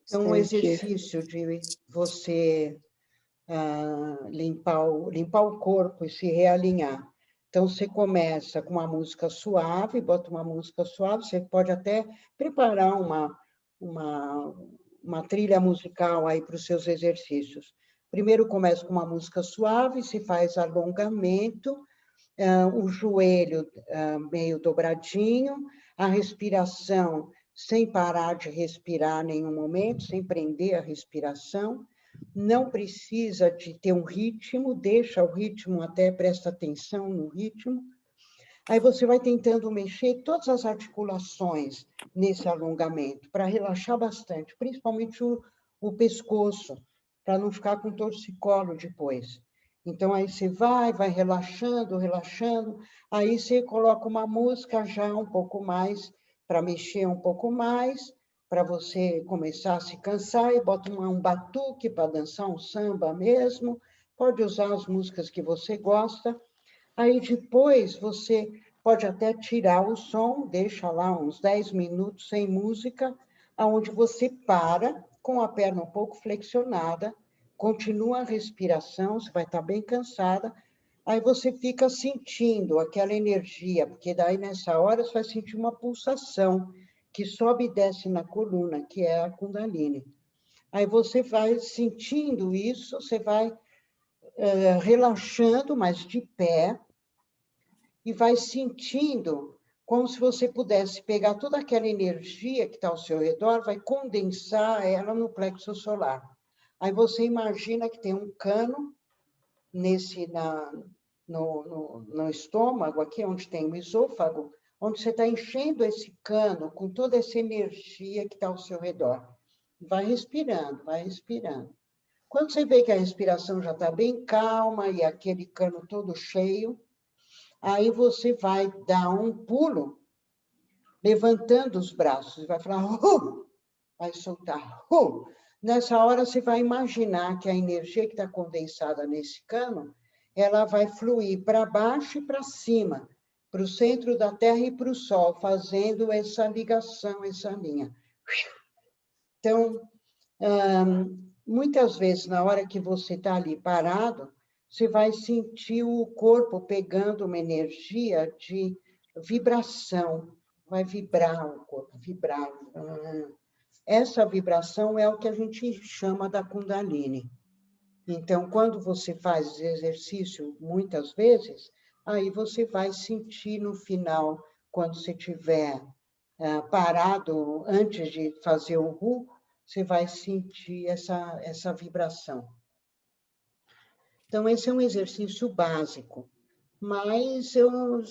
Então, o Sentir. exercício de você limpar o corpo e se realinhar. Então, você começa com uma música suave, bota uma música suave, você pode até preparar uma, uma trilha musical aí para os seus exercícios. Primeiro começa com uma música suave, se faz alongamento, o joelho meio dobradinho, a respiração sem parar de respirar em nenhum momento, sem prender a respiração. Não precisa de ter um ritmo, deixa o ritmo, até presta atenção no ritmo. Aí você vai tentando mexer todas as articulações nesse alongamento, para relaxar bastante, principalmente o pescoço, para não ficar com torcicolo depois. Então, aí você vai relaxando, relaxando, aí você coloca uma música já um pouco mais, para mexer um pouco mais, para você começar a se cansar, e bota um batuque para dançar um samba mesmo, pode usar as músicas que você gosta. Aí depois você pode até tirar o som, deixa lá uns 10 minutos sem música, aonde você para com a perna um pouco flexionada, continua a respiração, você vai estar bem cansada, aí você fica sentindo aquela energia, porque daí nessa hora você vai sentir uma pulsação que sobe e desce na coluna, que é a Kundalini. Aí você vai sentindo isso, você vai relaxando, mas de pé, e vai sentindo como se você pudesse pegar toda aquela energia que está ao seu redor, vai condensar ela no plexo solar. Aí você imagina que tem um cano no estômago, aqui onde tem o esôfago, onde você está enchendo esse cano com toda essa energia que está ao seu redor. Vai respirando, vai respirando. Quando você vê que a respiração já está bem calma e aquele cano todo cheio, aí você vai dar um pulo, levantando os braços, vai falar, vai soltar, Nessa hora, você vai imaginar que a energia que está condensada nesse cano, ela vai fluir para baixo e para cima, para o centro da Terra e para o Sol, fazendo essa ligação, essa linha. Então, muitas vezes, na hora que você está ali parado, você vai sentir o corpo pegando uma energia de vibração, vai vibrar o corpo, vibrar. Essa vibração é o que a gente chama da Kundalini. Então, quando você faz exercício muitas vezes, aí você vai sentir no final, quando você estiver parado antes de fazer o Hu, você vai sentir essa vibração. Então, esse é um exercício básico, mas eu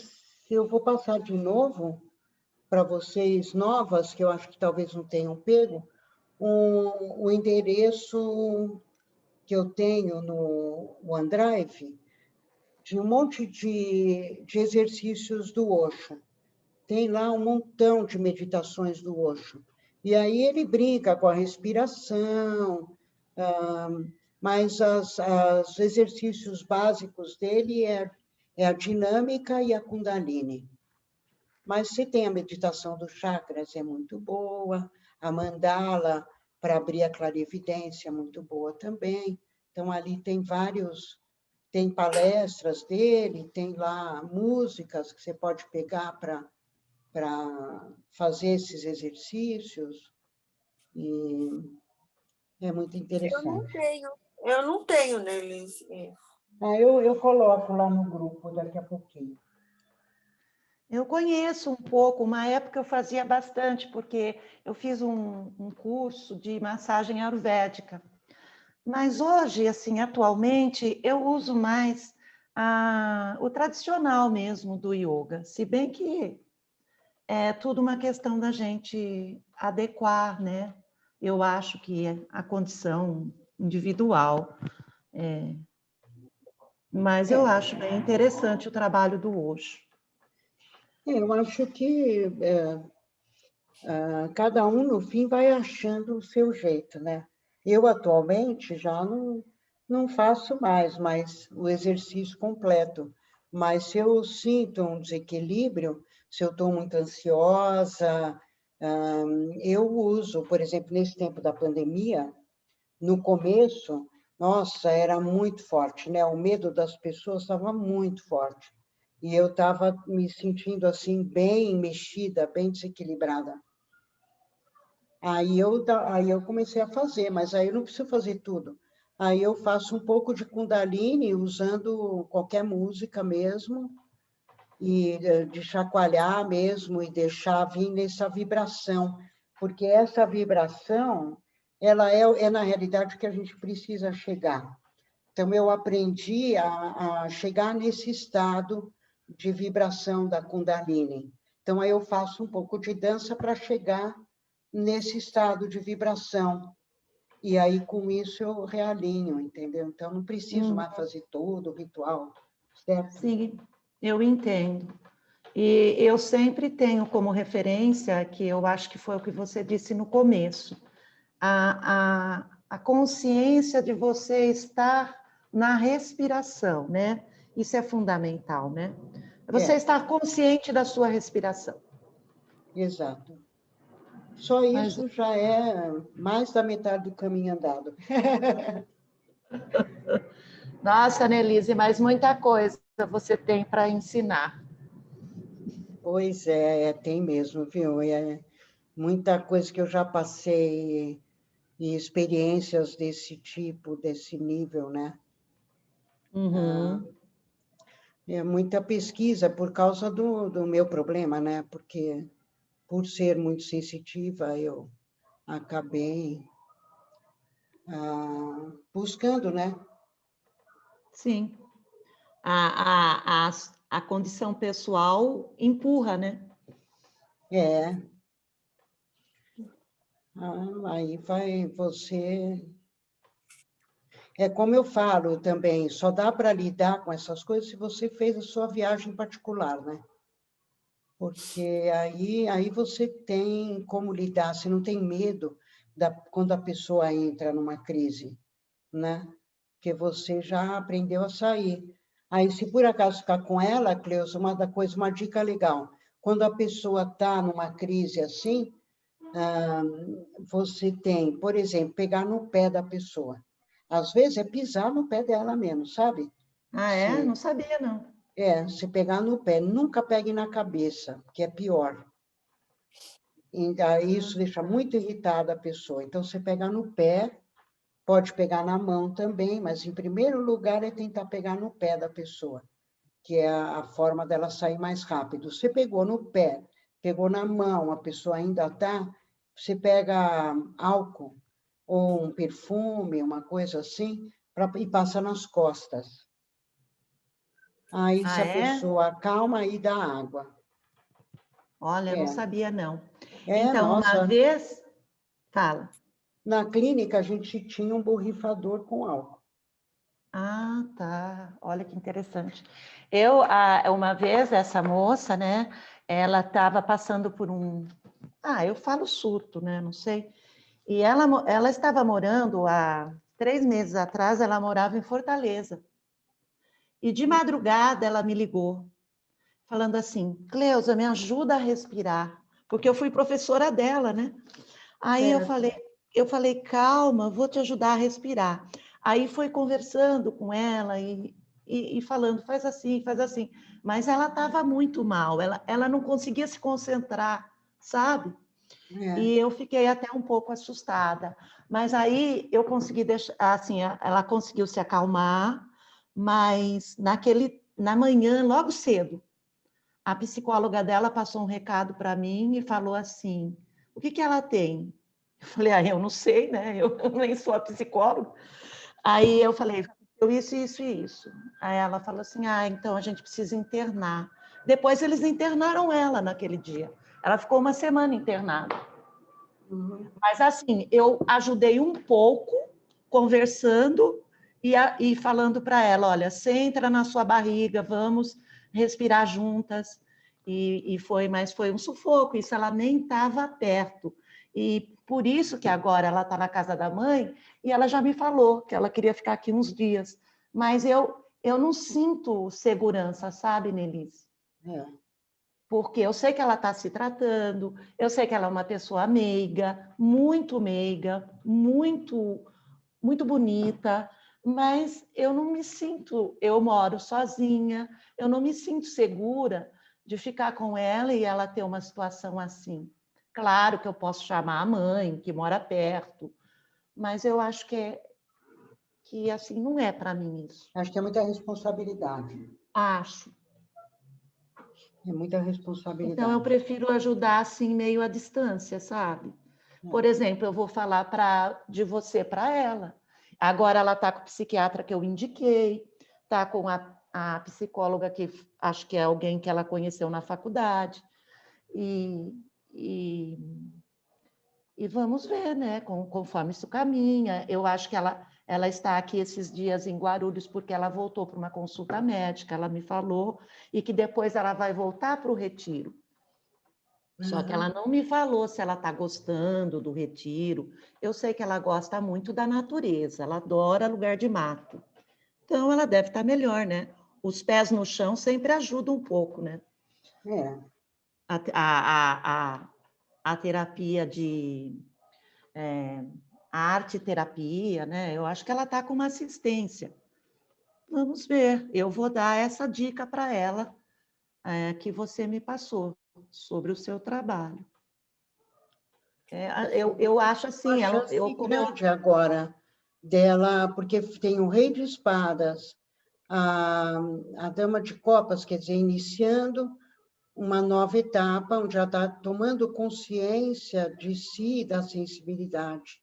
vou passar de novo para vocês novas, que eu acho que talvez não tenham pego, o endereço que eu tenho no OneDrive, de um monte de exercícios do Osho. Tem lá um montão de meditações do Osho. E aí ele brinca com a respiração, mas os exercícios básicos dele é a dinâmica e a Kundalini. Mas se tem a meditação dos chakras, é muito boa, a mandala para abrir a clarividência é muito boa também. Então, ali tem palestras dele, tem lá músicas que você pode pegar para fazer esses exercícios, e é muito interessante. Eu não tenho neles. Eu coloco lá no grupo daqui a pouquinho. Eu conheço um pouco, uma época eu fazia bastante, porque eu fiz um curso de massagem ayurvédica. Mas hoje, assim, atualmente, eu uso mais o tradicional mesmo do yoga, se bem que é tudo uma questão da gente adequar, né? Eu acho que a condição individual. Mas eu acho bem interessante o trabalho do Osho. Eu acho que cada um, no fim, vai achando o seu jeito, né? Eu, atualmente, já não faço mais o exercício completo, mas se eu sinto um desequilíbrio, se eu estou muito ansiosa, Eu uso, por exemplo, nesse tempo da pandemia, no começo, nossa, era muito forte, né? O medo das pessoas estava muito forte. E eu estava me sentindo assim, bem mexida, bem desequilibrada. Aí eu comecei a fazer, mas aí eu não preciso fazer tudo. Aí eu faço um pouco de Kundalini, usando qualquer música mesmo, e de chacoalhar mesmo e deixar vir nessa vibração, porque essa vibração, ela é na realidade o que a gente precisa chegar. Então, eu aprendi a chegar nesse estado de vibração da Kundalini. Então, aí eu faço um pouco de dança para chegar nesse estado de vibração. E aí, com isso, eu realinho, entendeu? Então, não preciso mais fazer todo o ritual, certo? Sim, eu entendo. E eu sempre tenho como referência, que eu acho que foi o que você disse no começo, a consciência de você estar na respiração, né? Isso é fundamental, né? Você É, estar consciente da sua respiração. exato. Só Mas, isso já é mais da metade do caminho andado. nossa, Nelise, mas muita coisa você tem para ensinar. Pois é, tem mesmo, viu? É muita coisa que eu já passei e experiências desse tipo, desse nível, né? Uhum. É muita pesquisa por causa do meu problema, né? Porque por ser muito sensitiva, eu acabei buscando, né? Sim. A condição pessoal empurra, né? É, aí vai você. É como eu falo também, só dá para lidar com essas coisas se você fez a sua viagem particular, né? Porque aí você tem como lidar, você não tem medo quando a pessoa entra numa crise, né? Porque você já aprendeu a sair. Aí, se por acaso ficar com ela, Cleusa, uma dica legal. Quando a pessoa está numa crise assim, você tem, por exemplo, pegar no pé da pessoa. Às vezes é pisar no pé dela mesmo, sabe? Ah, é? Se, Não sabia, não. se pegar no pé, nunca pegue na cabeça, que é pior. E aí isso deixa muito irritada a pessoa. Então, você pega no pé, pode pegar na mão também, mas em primeiro lugar é tentar pegar no pé da pessoa, que é a forma dela sair mais rápido. Você pegou no pé, pegou na mão, a pessoa ainda está, você pega álcool ou um perfume, uma coisa assim, e passa nas costas. Aí, se Ah, a é? pessoa acalma, aí dá água. Olha, eu não É, sabia, não. Então, uma nossa, vez... Fala. na clínica a gente tinha um borrifador com álcool. Ah, tá. Olha que interessante. Uma vez, essa moça, né? Ela estava passando por um... Ah, eu falo surto, né? Não sei. E ela estava morando há 3 meses atrás, ela morava em Fortaleza. E de madrugada ela me ligou, falando assim: Cleusa, me ajuda a respirar, porque eu fui professora dela, né? Aí Certo. eu falei, calma, vou te ajudar a respirar. Aí foi conversando com ela e falando, faz assim, faz assim. Mas ela estava muito mal, ela não conseguia se concentrar, sabe? É, E eu fiquei até um pouco assustada. Mas aí eu consegui deixar, assim, ela conseguiu se acalmar, mas na manhã, logo cedo, a psicóloga dela passou um recado para mim e falou assim: o que ela tem? Eu falei, eu não sei, né? Eu nem sou a psicóloga. Aí eu falei, eu isso, isso e isso. Aí ela falou assim: então a gente precisa internar. Depois eles internaram ela naquele dia. Ela ficou uma semana internada. uhum, Mas assim, eu ajudei um pouco, conversando e falando para ela: olha, centra na sua barriga, vamos respirar juntas. Mas foi um sufoco, isso ela nem estava perto. E por isso que agora ela está na casa da mãe e ela já me falou que ela queria ficar aqui uns dias. Mas eu não sinto segurança, sabe, Nelise? é. porque eu sei que ela está se tratando, eu sei que ela é uma pessoa meiga, muito muito bonita, mas eu não me sinto, eu moro sozinha, eu não me sinto segura de ficar com ela e ela ter uma situação assim. Claro que eu posso chamar a mãe, que mora perto, mas eu acho que assim, não é para mim isso. Acho que é muita responsabilidade. Acho. É muita Então, eu responsabilidade. prefiro ajudar assim, meio à distância, sabe? Por É. exemplo, eu vou falar de você para ela. Agora ela está com o psiquiatra que eu indiquei, está com a psicóloga que acho que é alguém que ela conheceu na faculdade. E, e, e vamos ver, né? Conforme isso caminha. Eu acho que ela está aqui esses dias em Guarulhos porque ela voltou para uma consulta médica, ela me falou, e que depois ela vai voltar para o retiro. Só que ela não me falou se ela está gostando do retiro. Eu sei que ela gosta muito da natureza, ela adora lugar de mato. Então, ela deve estar melhor, né? Os pés no chão sempre ajudam um pouco, né? É. A terapia a arte terapia, né? Eu acho que ela está com uma assistência. Vamos ver. Eu vou dar essa dica para ela que você me passou sobre o seu trabalho. Eu acho assim, Uma chance como eu grande agora dela, porque tem o Rei de Espadas, a Dama de Copas, quer dizer, iniciando uma nova etapa, onde já está tomando consciência de si, da sensibilidade.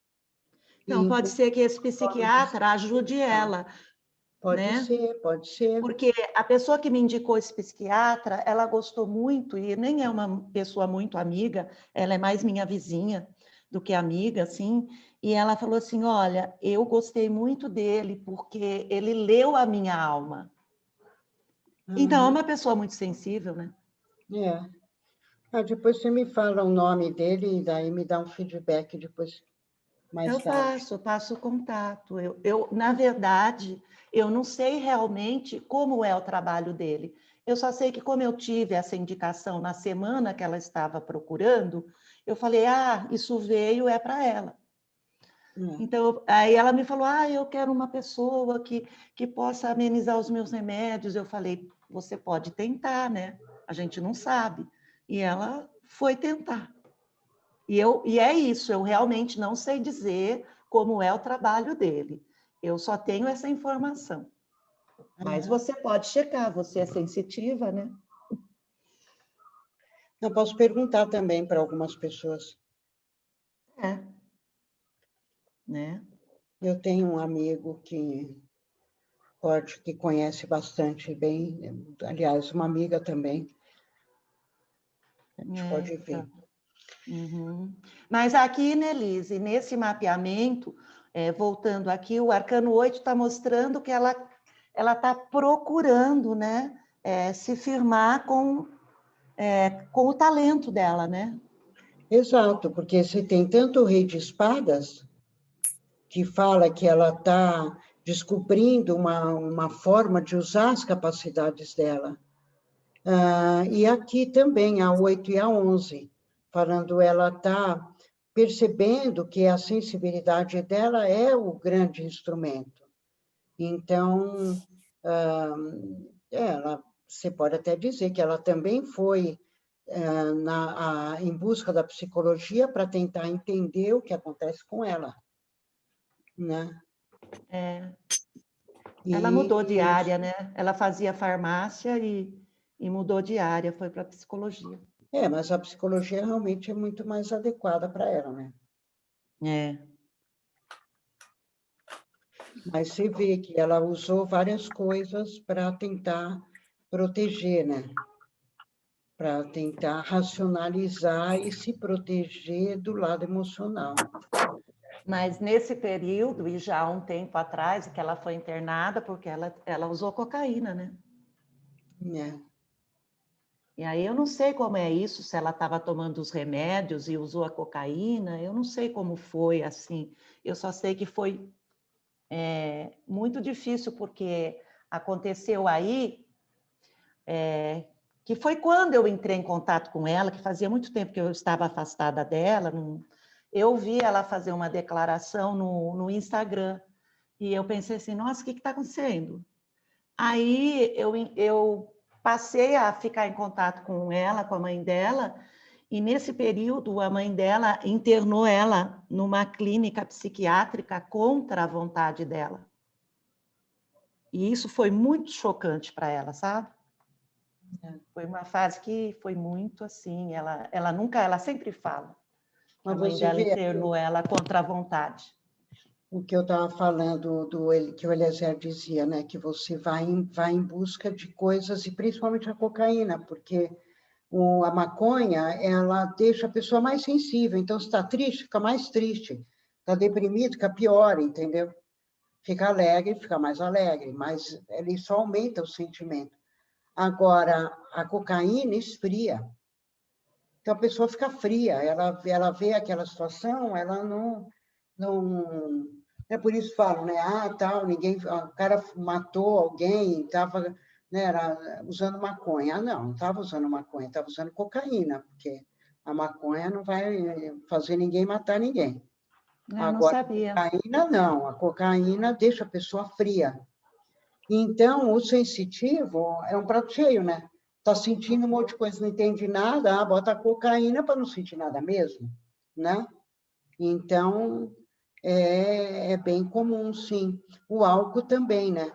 Então, pode ser que esse psiquiatra ajude ela, Pode né? ser, pode ser. Porque a pessoa que me indicou esse psiquiatra, ela gostou muito, e nem é uma pessoa muito amiga, ela é mais minha vizinha do que amiga, assim, e ela falou assim, olha, eu gostei muito dele, porque ele leu a minha alma. Então, é uma pessoa muito sensível, né? Depois você me fala o nome dele e daí me dá um feedback depois, mais tarde. Eu passo o contato. Na verdade, eu não sei realmente como é o trabalho dele. Eu só sei que, como eu tive essa indicação na semana que ela estava procurando, eu falei, isso veio, é para ela. Então, aí ela me falou, eu quero uma pessoa que possa amenizar os meus remédios. Eu falei, você pode tentar, né? A gente não sabe. E ela foi tentar. E é isso, eu realmente não sei dizer como é o trabalho dele. Eu só tenho essa informação. Mas você pode checar, você é sensitiva, né? Eu posso perguntar também para algumas pessoas. Né? Eu tenho um amigo que conhece bastante bem, aliás, uma amiga também. A gente pode ver. Uhum. Mas aqui, Nelise, nesse mapeamento, voltando aqui, o Arcano 8 está mostrando que ela está procurando, né, se firmar com o talento dela, né? Exato, porque você tem tanto o Rei de Espadas, que fala que ela está descobrindo uma forma de usar as capacidades dela. E aqui também, a 8 e a 11, falando ela está percebendo que a sensibilidade dela é o grande instrumento. Então, você pode até dizer que ela também foi em busca da psicologia para tentar entender o que acontece com ela, né? Ela mudou de E, área, né? Ela fazia farmácia e mudou de área, foi para psicologia. mas a psicologia realmente é muito mais adequada para ela, né? Mas você vê que ela usou várias coisas para tentar proteger, né? Para tentar racionalizar e se proteger do lado emocional. Mas nesse período, e já há um tempo atrás, que ela foi internada, porque ela usou cocaína, né? E aí eu não sei como é isso, se ela estava tomando os remédios e usou a cocaína, eu não sei como foi assim. Eu só sei que foi muito difícil, porque aconteceu aí que foi quando eu entrei em contato com ela, que fazia muito tempo que eu estava afastada dela, eu vi ela fazer uma declaração no Instagram, e eu pensei assim, nossa, o que está acontecendo? Aí eu passei a ficar em contato com ela, com a mãe dela, e nesse período a mãe dela internou ela numa clínica psiquiátrica contra a vontade dela. E isso foi muito chocante para ela, sabe? Foi uma fase que foi muito assim, ela sempre fala que a Mas mãe você dela vê internou ela contra a vontade. o que eu estava falando, que o Eliezer dizia, né? Que você vai em busca de coisas, e principalmente a cocaína, porque a maconha, ela deixa a pessoa mais sensível. Então, se está triste, fica mais triste. Está deprimido, fica pior, entendeu? Fica alegre, fica mais alegre, mas ele só aumenta o sentimento. Agora, a cocaína esfria. Então, a pessoa fica fria, ela vê aquela situação, ela não... É por isso que falam, né? Ah, tal, o cara matou alguém, estava, né, era usando maconha. Ah, não estava usando maconha, estava usando cocaína, porque a maconha não vai fazer ninguém matar ninguém. Eu não Agora, sabia. a cocaína não, a cocaína deixa a pessoa fria. Então, o sensitivo é um prato cheio, né? Está sentindo um monte de coisa, não entende nada, bota a cocaína para não sentir nada mesmo, né? Então, é bem comum, sim. O álcool também, né?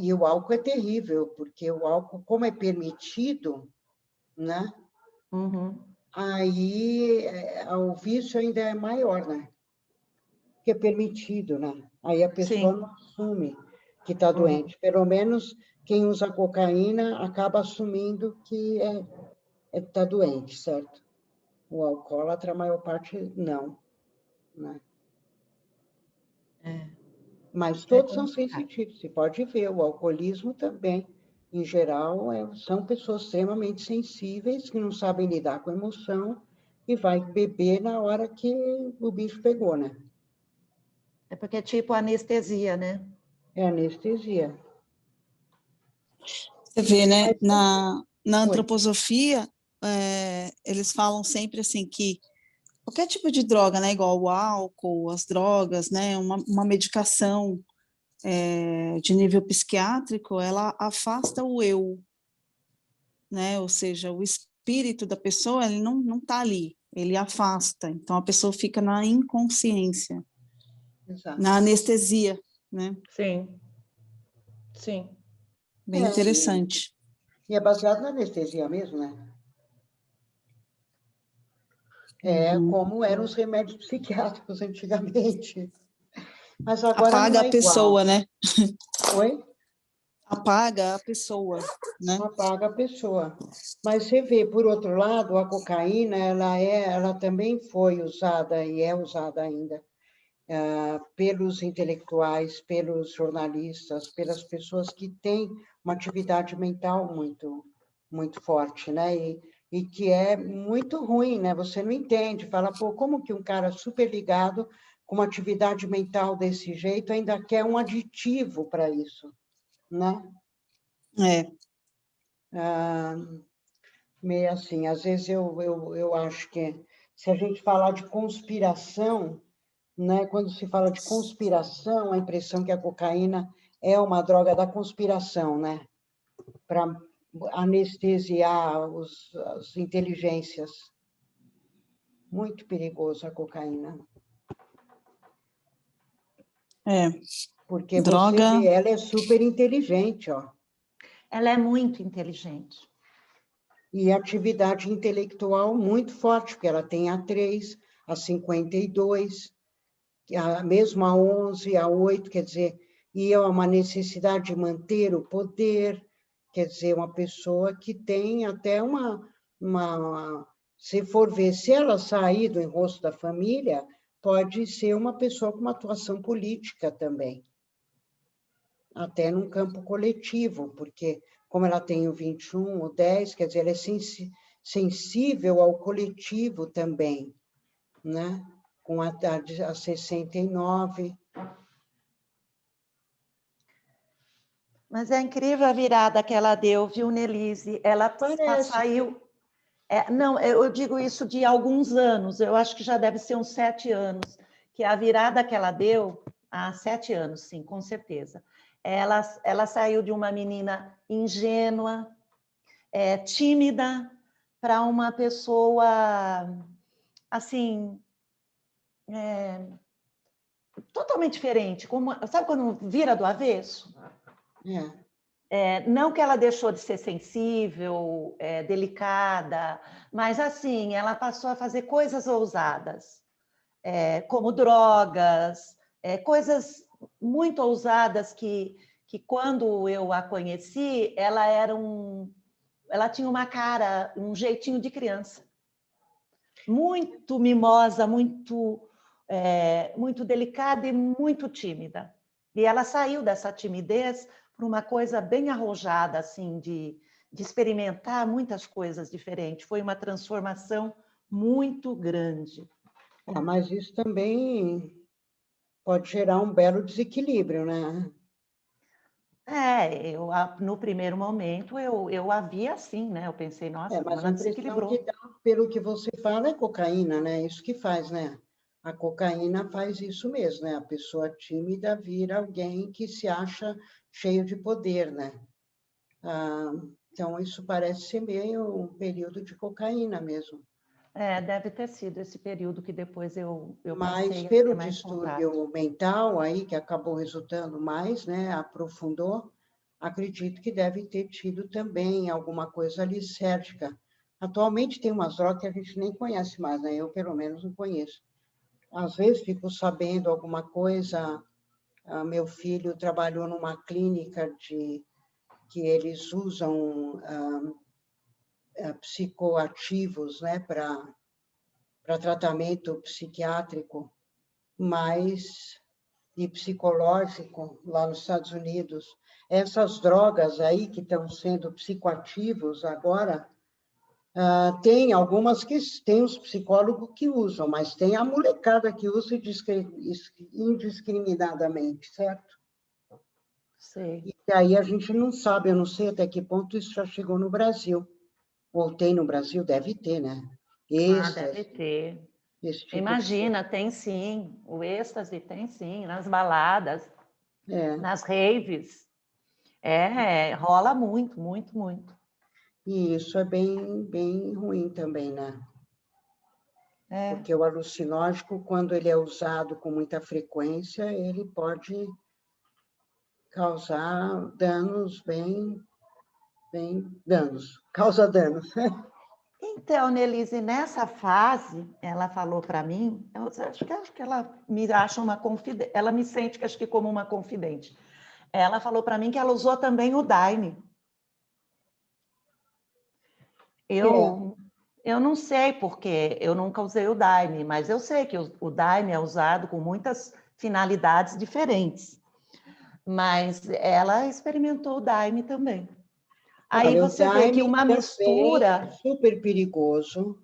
E o álcool é terrível, porque o álcool, como é permitido, né? Uhum. Aí o vício ainda é maior, né? Que é permitido, né? Aí a pessoa Sim. não assume que está Uhum. doente. Pelo menos quem usa cocaína acaba assumindo que está doente, certo? O alcoólatra, a maior parte, não, né? Mas É todos são complicado. sensitivos, você pode ver, o alcoolismo também, em geral, são pessoas extremamente sensíveis, que não sabem lidar com a emoção, e vai beber na hora que o bicho pegou, né? É porque é tipo anestesia, né? É anestesia. Você vê, né? Mas, Na oi. antroposofia, eles falam sempre assim que qualquer tipo de droga, né, igual o álcool, as drogas, né, uma medicação de nível psiquiátrico, ela afasta o eu, né? Ou seja, o espírito da pessoa, ele não está ali, ele afasta. Então a pessoa fica na inconsciência, Exato. na anestesia, né? Sim, sim. Bem interessante. E é baseado na anestesia mesmo, né? É Uhum. como eram os remédios psiquiátricos antigamente. Mas agora não Apaga a é igual. pessoa, né? Oi? Apaga a pessoa, né? Apaga a pessoa. Mas você vê, por outro lado, a cocaína, ela também foi usada e é usada ainda pelos intelectuais, pelos jornalistas, pelas pessoas que têm uma atividade mental muito forte, né? E que é muito ruim, né? Você não entende, fala, pô, como que um cara super ligado com uma atividade mental desse jeito ainda quer um aditivo para isso, né? É. Meio assim, às vezes eu acho que se a gente falar de conspiração, né? Quando se fala de conspiração, a impressão que a cocaína é uma droga da conspiração, né? Para anestesiar as inteligências. Muito perigoso a cocaína. É, Porque você droga, vê, ela é super inteligente, ó. Ela é muito inteligente. E atividade intelectual muito forte, porque ela tem a 3, a 52, mesmo a 11, a 8, quer dizer, e é uma necessidade de manter o poder, quer dizer, uma pessoa que tem até se for ver, se ela sair do enrosto da família, pode ser uma pessoa com uma atuação política também, até num campo coletivo, porque como ela tem o 21, o 10, quer dizer, ela é sensível ao coletivo também, né? Com a 69. Mas é incrível a virada que ela deu, viu, Nelise? Ela Parece. saiu... não, eu digo isso de alguns anos, eu acho que já deve ser uns 7 anos, que a virada que ela deu, há 7 anos, sim, com certeza. Ela saiu de uma menina ingênua, tímida, para uma pessoa, assim, totalmente diferente. Sabe quando vira do avesso? Não que ela deixou de ser sensível, delicada, mas assim, ela passou a fazer coisas ousadas, como drogas, coisas muito ousadas que quando eu a conheci, ela tinha uma cara, um jeitinho de criança. Muito mimosa, muito delicada e muito tímida. E ela saiu dessa timidez para uma coisa bem arrojada, assim, de experimentar muitas coisas diferentes. Foi uma transformação muito grande. Mas isso também pode gerar um belo desequilíbrio, né? No primeiro momento, eu a vi assim, né? Eu pensei, nossa, como Mas a ela impressão que desequilibrou. dá, pelo que você fala, é cocaína, né? Isso que faz, né? A cocaína faz isso mesmo, né? A pessoa tímida vira alguém que se acha cheio de poder, né? Então, isso parece ser meio um período de cocaína mesmo. Deve ter sido esse período que depois eu Mas passei a ter pelo mais contato. distúrbio mental aí, que acabou resultando mais, né? Aprofundou, acredito que deve ter tido também alguma coisa lisérgica. Atualmente tem umas drogas que a gente nem conhece mais, né? Eu, pelo menos, não conheço. Às vezes fico sabendo alguma coisa. Meu filho trabalhou numa clínica que eles usam psicoativos, né, para tratamento psiquiátrico, mas e psicológico lá nos Estados Unidos. Essas drogas aí que estão sendo psicoativos agora, tem algumas que tem os psicólogos que usam, mas tem a molecada que usa indiscriminadamente, certo? Sei. E aí a gente não sabe, eu não sei até que ponto isso já chegou no Brasil. Ou tem no Brasil? Deve ter, né? Deve Êxtase, ter. esse tipo de coisa. Imagina, tem sim. O êxtase tem sim, nas baladas, É, nas raves. Rola muito, muito, muito. e isso é bem, bem ruim também, né? Porque o alucinógeno, quando ele é usado com muita frequência, ele pode causar danos causa danos. Então, Nelise, nessa fase, ela falou para mim, eu acho que ela me acha uma confidente, ela me sente que acho que como uma confidente. Ela falou para mim que ela usou também o Daime. Eu não sei porque eu nunca usei o Daime, mas eu sei que o Daime é usado com muitas finalidades diferentes. Mas ela experimentou o Daime também. Aí Olha, o você vê que Daime uma também é mistura. super perigoso,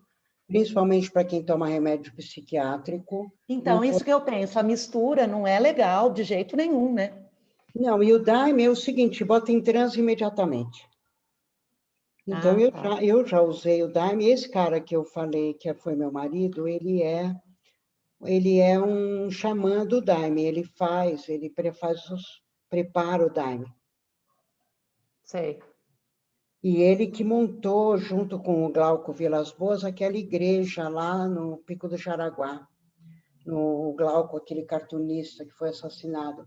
principalmente para quem toma remédio psiquiátrico. Então, isso que eu penso, a mistura não é legal de jeito nenhum, né? Não, e o Daime é o seguinte, bota em transe imediatamente. Então, Tá. eu já usei o Daime. Esse cara que eu falei, que foi meu marido, ele é um xamã do Daime. Ele prepara o Daime. Sei. E ele que montou, junto com o Glauco Vilas Boas, aquela igreja lá no Pico do Jaraguá. No Glauco, aquele cartunista que foi assassinado.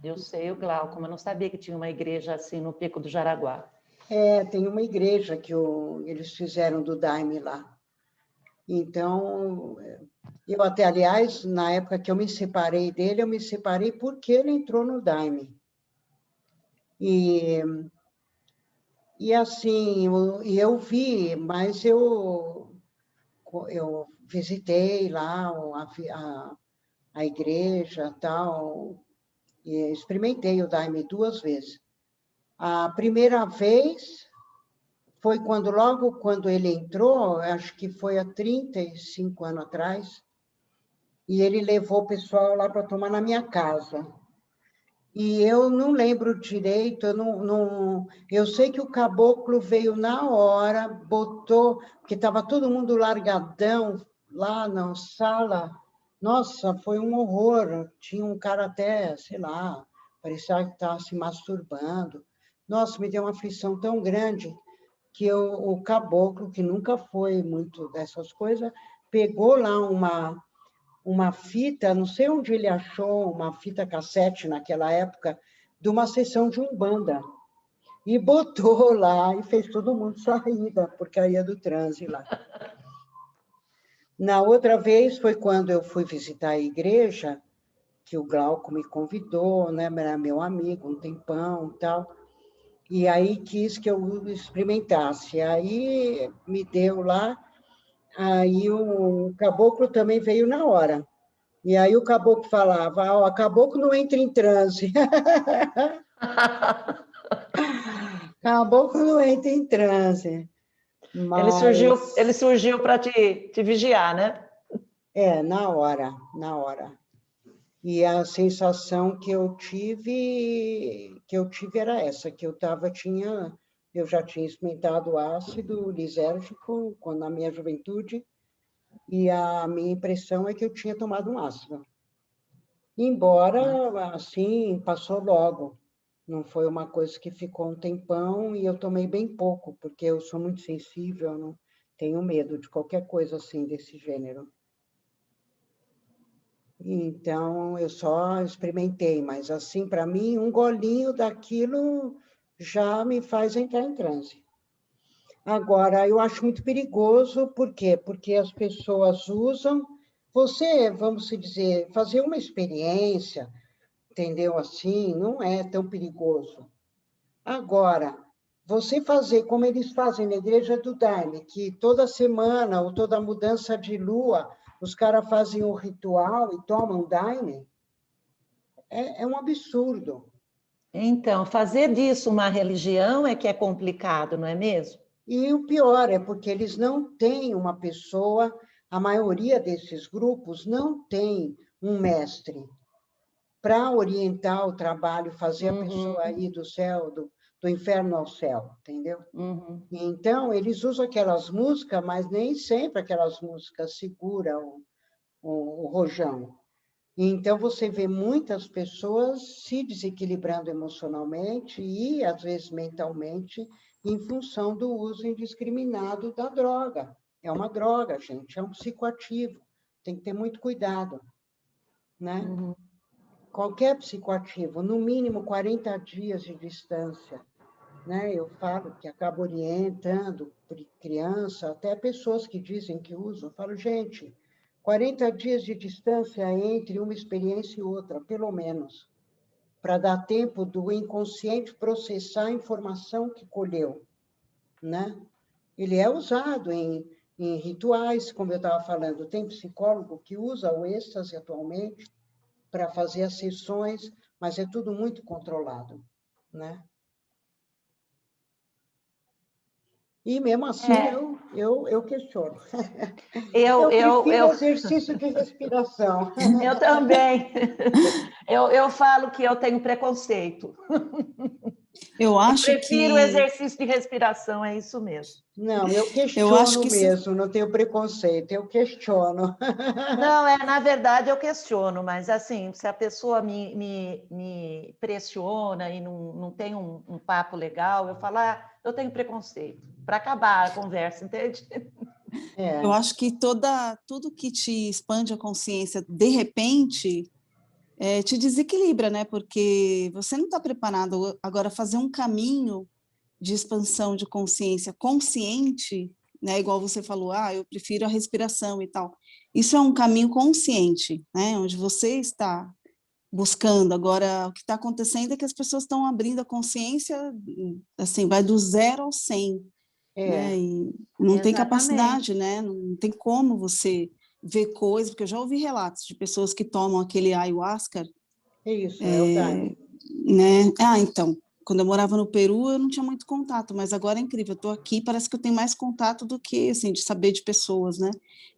Eu sei o Glauco, mas não sabia que tinha uma igreja assim no Pico do Jaraguá. Tem uma igreja que eles fizeram do Daime lá. Então, eu até, aliás, na época que eu me separei dele, eu me separei porque ele entrou no Daime. E assim, eu vi, mas eu visitei lá a igreja tal, e experimentei o Daime 2 vezes. A primeira vez foi logo quando ele entrou, acho que foi há 35 anos atrás, e ele levou o pessoal lá para tomar na minha casa. E eu não lembro direito, eu sei que o caboclo veio na hora, botou, porque estava todo mundo largadão lá na sala. Nossa, foi um horror. Tinha um cara até, sei lá, parecia que estava se masturbando. Nossa, me deu uma aflição tão grande que o caboclo, que nunca foi muito dessas coisas, pegou lá uma fita, não sei onde ele achou, uma fita cassete naquela época, de uma sessão de Umbanda. E botou lá e fez todo mundo sair da porcaria do transe lá. Na outra vez foi quando eu fui visitar a igreja, que o Glauco me convidou, né? Era meu amigo, um tempão e tal. E aí quis que eu experimentasse. Aí me deu lá, aí o caboclo também veio na hora. E aí o caboclo falava, ó, caboclo não entra em transe. Caboclo não entra em transe. Ele surgiu para te vigiar, né? Na hora, na hora. E a sensação que eu tive era essa, que eu já tinha experimentado ácido lisérgico quando na minha juventude, e a minha impressão é que eu tinha tomado um ácido. Embora, assim, passou logo. Não foi uma coisa que ficou um tempão e eu tomei bem pouco, porque eu sou muito sensível, eu não tenho medo de qualquer coisa assim desse gênero. Então, eu só experimentei, mas assim, para mim, um golinho daquilo já me faz entrar em transe. Agora, eu acho muito perigoso, por quê? Porque as pessoas usam. Você, vamos dizer, fazer uma experiência, entendeu? Assim, não é tão perigoso. Agora, você fazer como eles fazem na igreja do Daime, que toda semana ou toda mudança de lua, os caras fazem um ritual e tomam Daime, é um absurdo. Então, fazer disso uma religião é que é complicado, não é mesmo? E o pior é porque eles não têm uma pessoa, a maioria desses grupos não tem um mestre para orientar o trabalho, fazer a pessoa ir do céu, do inferno ao céu, entendeu? Uhum. Então, eles usam aquelas músicas, mas nem sempre aquelas músicas seguram o rojão. Então, você vê muitas pessoas se desequilibrando emocionalmente e, às vezes, mentalmente, em função do uso indiscriminado da droga. É uma droga, gente, é um psicoativo. Tem que ter muito cuidado, né? Uhum. Qualquer psicoativo, no mínimo 40 dias de distância, né? Eu falo que acabo orientando criança, até pessoas que dizem que usam. Eu falo, gente, 40 dias de distância entre uma experiência e outra, pelo menos, para dar tempo do inconsciente processar a informação que colheu, né? Ele é usado em rituais, como eu estava falando. Tem psicólogo que usa o êxtase atualmente para fazer as sessões, mas é tudo muito controlado, né? E mesmo assim eu questiono. Eu prefiro exercício de respiração. Eu também. Eu falo que eu tenho preconceito. Eu acho prefiro o que exercício de respiração, é isso mesmo. Não, eu eu acho questiono que mesmo, não tenho preconceito, eu questiono. Não, na verdade eu questiono, mas assim, se a pessoa me pressiona e não tem um papo legal, eu falo, eu tenho preconceito, para acabar a conversa, entende? eu acho que tudo que te expande a consciência de repente te desequilibra, né? Porque você não está preparado agora a fazer um caminho de expansão de consciência consciente, né? Igual você falou, eu prefiro a respiração e tal. Isso é um caminho consciente, né? Onde você está buscando. Agora, o que está acontecendo é que as pessoas estão abrindo a consciência, assim, vai do 0 ao 100, né? E não tem capacidade, né? Não tem como você ver coisas, porque eu já ouvi relatos de pessoas que tomam aquele ayahuasca. É isso, é o Daime. Né? Então, quando eu morava no Peru, eu não tinha muito contato, mas agora é incrível, eu estou aqui, parece que eu tenho mais contato do que, assim, de saber de pessoas, né?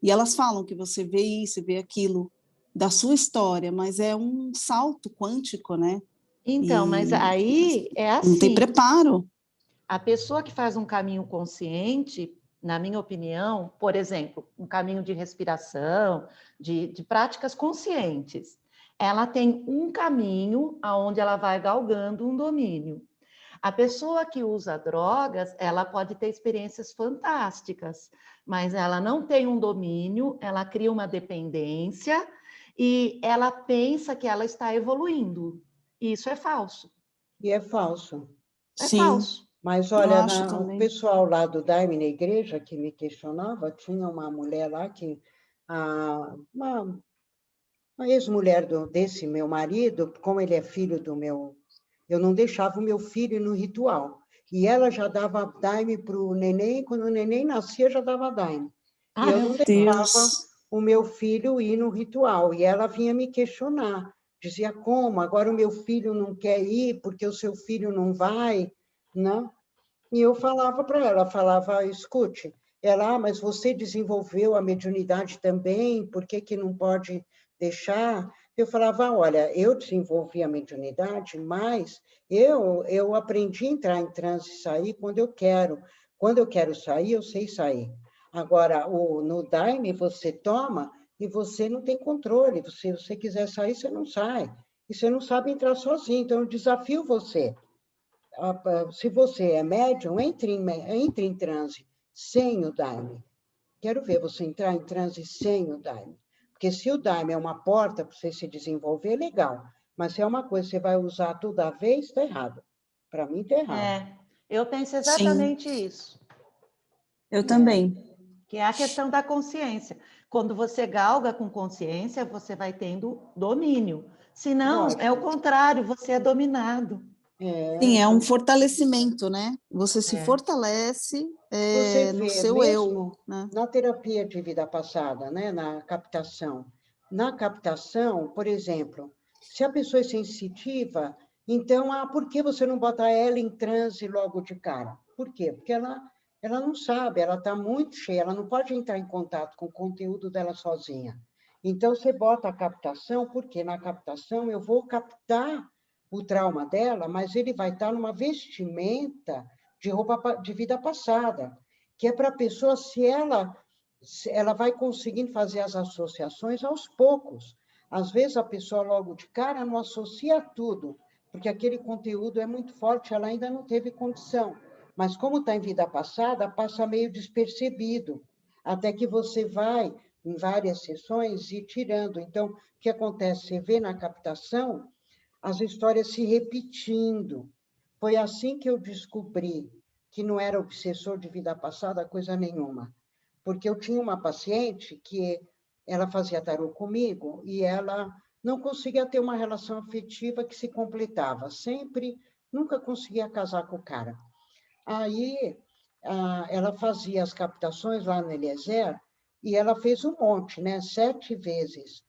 E elas falam que você vê isso, vê aquilo da sua história, mas é um salto quântico, né? Então, mas E aí é não tem assim, preparo. a pessoa que faz um caminho consciente, na minha opinião, por exemplo, um caminho de respiração, de práticas conscientes, ela tem um caminho aonde ela vai galgando um domínio. A pessoa que usa drogas, ela pode ter experiências fantásticas, mas ela não tem um domínio, ela cria uma dependência e ela pensa que ela está evoluindo. Isso é falso. E é falso. É Sim, falso. Mas eu olha, acho o também. pessoal lá do Daime na igreja que me questionava, tinha uma mulher lá que, uma ex-mulher desse meu marido, como ele é filho do meu, eu não deixava o meu filho ir no ritual. E ela já dava Daime para o neném, quando o neném nascia já dava Daime. E Ah, eu meu não deixava Deus. o meu filho ir no ritual. E ela vinha me questionar. Dizia, como? Agora o meu filho não quer ir porque o seu filho não vai, né? E eu falava para ela, falava, escute, ela, mas você desenvolveu a mediunidade também, por que que não pode deixar? Eu falava, olha, eu desenvolvi a mediunidade, mas eu aprendi a entrar em transe e sair quando eu quero. Quando eu quero sair, eu sei sair. Agora, no Daime, você toma e você não tem controle. Se você quiser sair, você não sai. E você não sabe entrar sozinho. Então, eu desafio você. Se você é médium, entre em transe sem o Daime. Quero ver você entrar em transe sem o Daime. Porque se o Daime é uma porta para você se desenvolver, é legal. Mas se é uma coisa que você vai usar toda vez, está errado. Para mim, está errado. eu penso Sim, exatamente isso, eu É, também. que é a questão da consciência. Quando você galga com consciência, você vai tendo domínio. Se não, é o lógico. contrário, você é dominado. É, Sim, é um então, fortalecimento, né? Você se É. fortalece você no vê, seu eu, mesmo né? na terapia de vida passada, né, na captação, por exemplo, se a pessoa é sensitiva, então, por que você não bota ela em transe logo de cara? Por quê? Porque ela não sabe, ela está muito cheia, ela não pode entrar em contato com o conteúdo dela sozinha. Então, você bota a captação, porque na captação eu vou captar o trauma dela, mas ele vai estar numa vestimenta de roupa de vida passada, que é para a pessoa, se ela vai conseguindo fazer as associações aos poucos. Às vezes a pessoa logo de cara não associa tudo, porque aquele conteúdo é muito forte, ela ainda não teve condição. Mas como está em vida passada, passa meio despercebido, até que você vai em várias sessões e tirando. Então, o que acontece? Você vê na captação as histórias se repetindo. Foi assim que eu descobri que não era obsessor de vida passada coisa nenhuma. Porque eu tinha uma paciente que ela fazia tarô comigo e ela não conseguia ter uma relação afetiva que se completava. Sempre, nunca conseguia casar com o cara. Aí, ela fazia as captações lá no Eliezer e ela fez um monte, né? 7 vezes.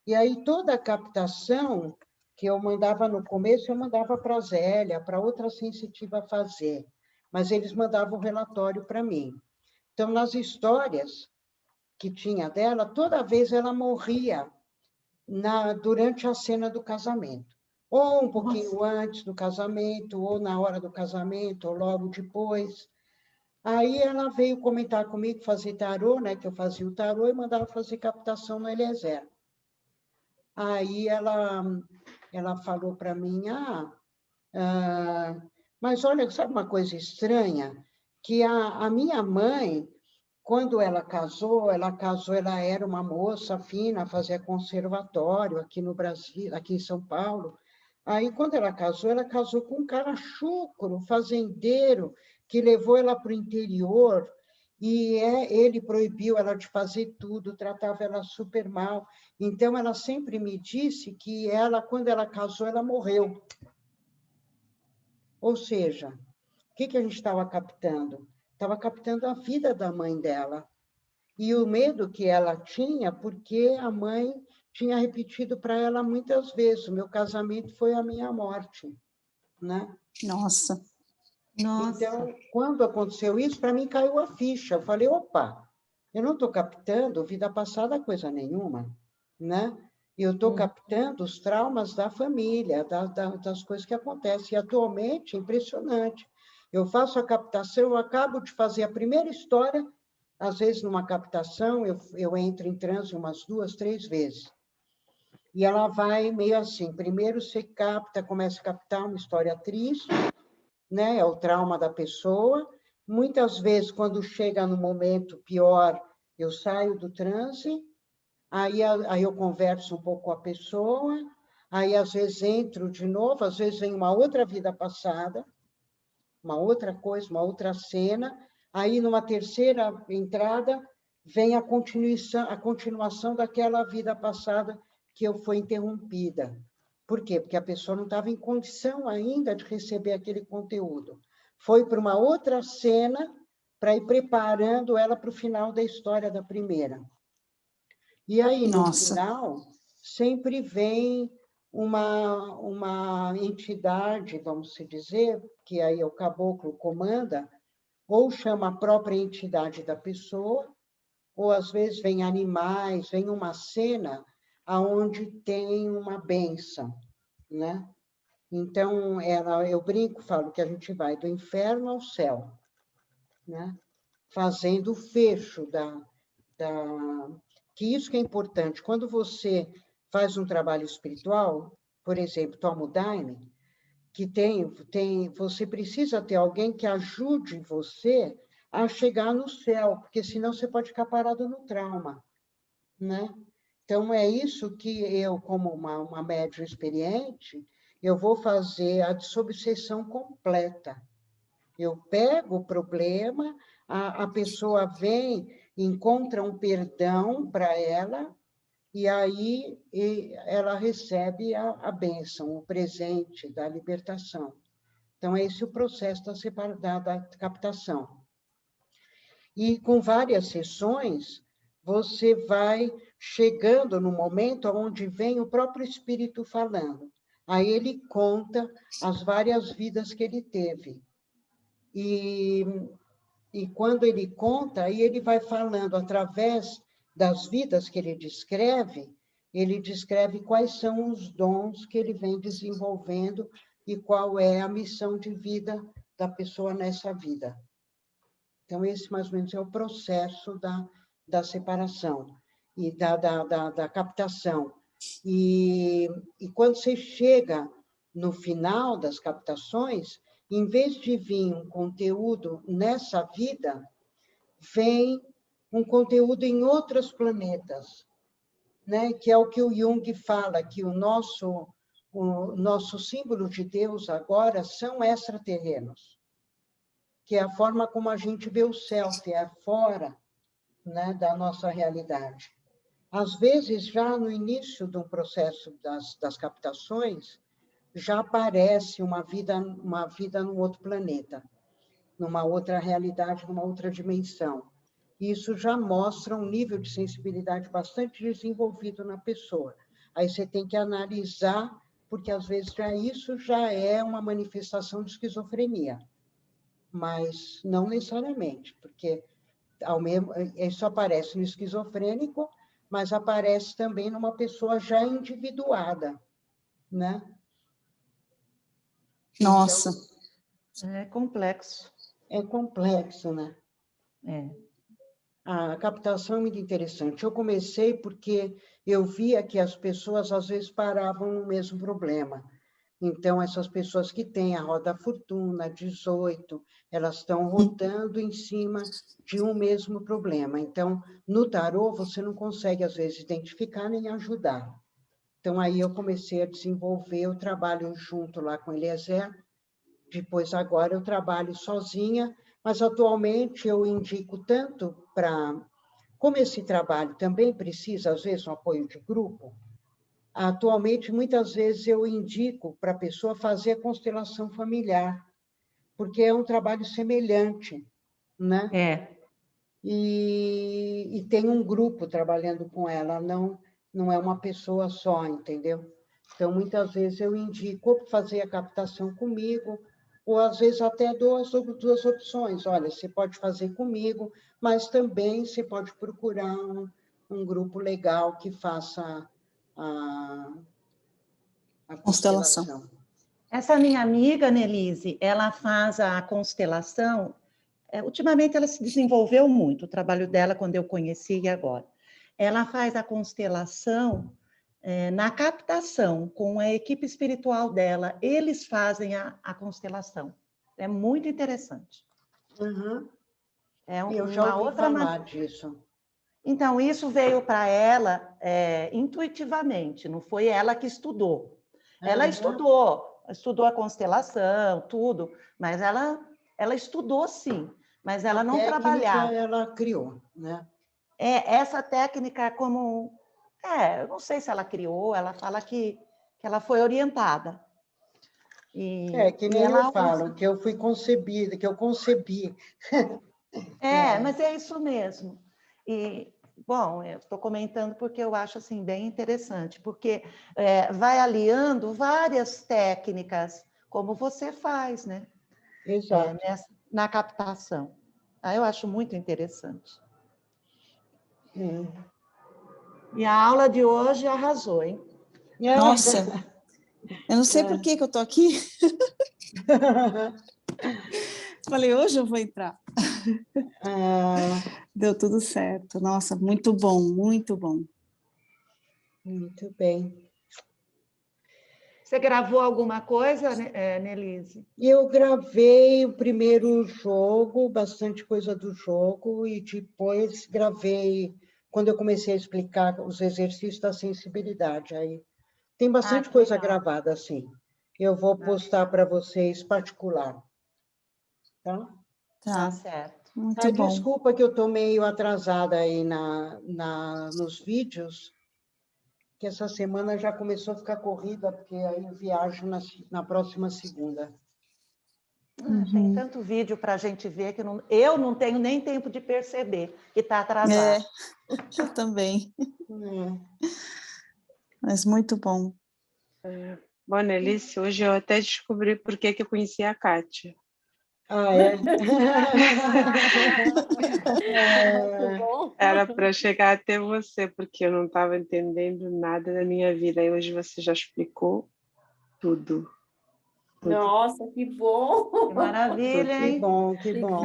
E aí, toda a captação que eu mandava no começo, eu mandava para a Zélia, para outra sensitiva fazer. Mas eles mandavam o relatório para mim. Então, nas histórias que tinha dela, toda vez ela morria durante a cena do casamento. Ou um Nossa. pouquinho antes do casamento, ou na hora do casamento, ou logo depois. Aí ela veio comentar comigo, fazer tarô, né? Que eu fazia o tarô e mandava fazer captação no Eliezer. Aí ela falou para mim, mas olha, sabe uma coisa estranha? Que a minha mãe, quando ela casou, ela era uma moça fina, fazia conservatório aqui no Brasil, aqui em São Paulo. Aí, quando ela casou com um cara chucro, fazendeiro, que levou ela para o interior, e ele proibiu ela de fazer tudo, tratava ela super mal. Então, ela sempre me disse que ela, quando ela casou, ela morreu. Ou seja, o que a gente estava captando? Estava captando a vida da mãe dela. E o medo que ela tinha, porque a mãe tinha repetido para ela muitas vezes: o meu casamento foi a minha morte, né? Nossa, Nossa. Então, quando aconteceu isso, para mim caiu a ficha. Eu falei: opa, eu não estou captando vida passada coisa nenhuma, né? Eu estou captando os traumas da família, das coisas que acontecem. E, atualmente, é impressionante. Eu faço a captação, eu acabo de fazer a primeira história, às vezes, numa captação, eu entro em transe umas 2, 3 vezes. E ela vai meio assim, primeiro você capta, começa a captar uma história triste, né? É o trauma da pessoa. Muitas vezes, quando chega no momento pior, eu saio do transe, aí eu converso um pouco com a pessoa, aí às vezes entro de novo, às vezes vem uma outra vida passada, uma outra coisa, uma outra cena, aí numa terceira entrada vem a continuação daquela vida passada que eu fui interrompida. Por quê? Porque a pessoa não estava em condição ainda de receber aquele conteúdo. Foi para uma outra cena para ir preparando ela para o final da história da primeira. E aí, no final, sempre vem uma entidade, vamos se dizer, que aí o caboclo comanda, ou chama a própria entidade da pessoa, ou às vezes vem animais, vem uma cena onde tem uma bênção, né? Então, eu brinco, falo que a gente vai do inferno ao céu, né? Fazendo o fecho que isso que é importante. Quando você faz um trabalho espiritual, por exemplo, toma o Daime, que você precisa ter alguém que ajude você a chegar no céu, porque senão você pode ficar parado no trauma, né? Então, é isso que eu, como uma médium experiente, eu vou fazer a desobsessão completa. Eu pego o problema, a pessoa vem, encontra um perdão para ela, e aí ela recebe a bênção, o presente da libertação. Então, é esse o processo da captação. E com várias sessões, você vai chegando no momento onde vem o próprio espírito falando. Aí ele conta as várias vidas que ele teve. E quando ele conta, aí ele vai falando através das vidas que ele descreve quais são os dons que ele vem desenvolvendo e qual é a missão de vida da pessoa nessa vida. Então, esse, mais ou menos, é o processo da separação e da captação. E quando você chega no final das captações, em vez de vir um conteúdo nessa vida, vem um conteúdo em outros planetas, né? Que é o que o Jung fala, que o nosso símbolo de Deus agora são extraterrenos, que é a forma como a gente vê o self, é fora, né, da nossa realidade. Às vezes, já no início do processo das captações, já aparece uma vida num outro planeta, numa outra realidade, numa outra dimensão. Isso já mostra um nível de sensibilidade bastante desenvolvido na pessoa. Aí você tem que analisar, porque às vezes isso já é uma manifestação de esquizofrenia, mas não necessariamente, porque isso aparece no esquizofrênico, mas aparece também numa pessoa já individuada, né? Nossa. Então, é complexo. É complexo, né? É. A captação é muito interessante. Eu comecei porque eu via que as pessoas, às vezes, paravam no mesmo problema. Então, essas pessoas que têm a roda fortuna, 18, elas estão rodando em cima de um mesmo problema. Então, no tarô, você não consegue, às vezes, identificar nem ajudar. Então, aí eu comecei a desenvolver o trabalho junto lá com Eliezer. Depois, agora, eu trabalho sozinha, mas atualmente eu indico tanto para... Como esse trabalho também precisa, às vezes, um apoio de grupo, atualmente, muitas vezes, eu indico para a pessoa fazer a constelação familiar, porque é um trabalho semelhante, né? É. E tem um grupo trabalhando com ela, não é uma pessoa só, entendeu? Então, muitas vezes, eu indico fazer a captação comigo, ou às vezes até duas opções. Olha, você pode fazer comigo, mas também você pode procurar um grupo legal que faça a Constelação. constelação. Essa minha amiga, Nelise, ela faz a constelação. Ultimamente ela se desenvolveu muito, o trabalho dela quando eu conheci e agora. Ela faz a constelação na captação, com a equipe espiritual dela. Eles fazem a constelação. É muito interessante. Uhum. É Eu já uma ouvi outra falar disso. Então, isso veio para ela intuitivamente, não foi ela que estudou. Ela estudou a constelação, tudo, mas ela estudou sim, mas ela não trabalhava. Ela criou, né? Essa técnica como... eu não sei se ela criou, ela fala que ela foi orientada. Que nem eu falo, que eu fui concebida, que eu concebi. Mas é isso mesmo. E, bom, eu estou comentando porque eu acho assim, bem interessante, porque vai aliando várias técnicas, como você faz, né? Exato. Na captação. Eu acho muito interessante. E a aula de hoje arrasou, hein? Nossa, eu não sei por que eu estou aqui. Falei, hoje eu vou entrar. Deu tudo certo. Nossa, muito bom, muito bom. Muito bem. Você gravou alguma coisa, Nelise? Eu gravei o primeiro jogo, bastante coisa do jogo, e depois gravei, quando eu comecei a explicar os exercícios da sensibilidade. Aí tem bastante coisa gravada, assim. Eu vou postar para vocês particular. Tá certo. Muito bom. Desculpa que eu estou meio atrasada aí nos vídeos, que essa semana já começou a ficar corrida, porque aí eu viajo na próxima segunda. Tem tanto vídeo para a gente ver que eu não tenho nem tempo de perceber que está atrasado. Eu também. Mas muito bom. Bom, Nelise, hoje eu até descobri por que eu conheci a Kátia. Era para chegar até você, porque eu não estava entendendo nada da minha vida. E hoje você já explicou tudo. Nossa, que bom! Que maravilha, hein? Que bom, que bom.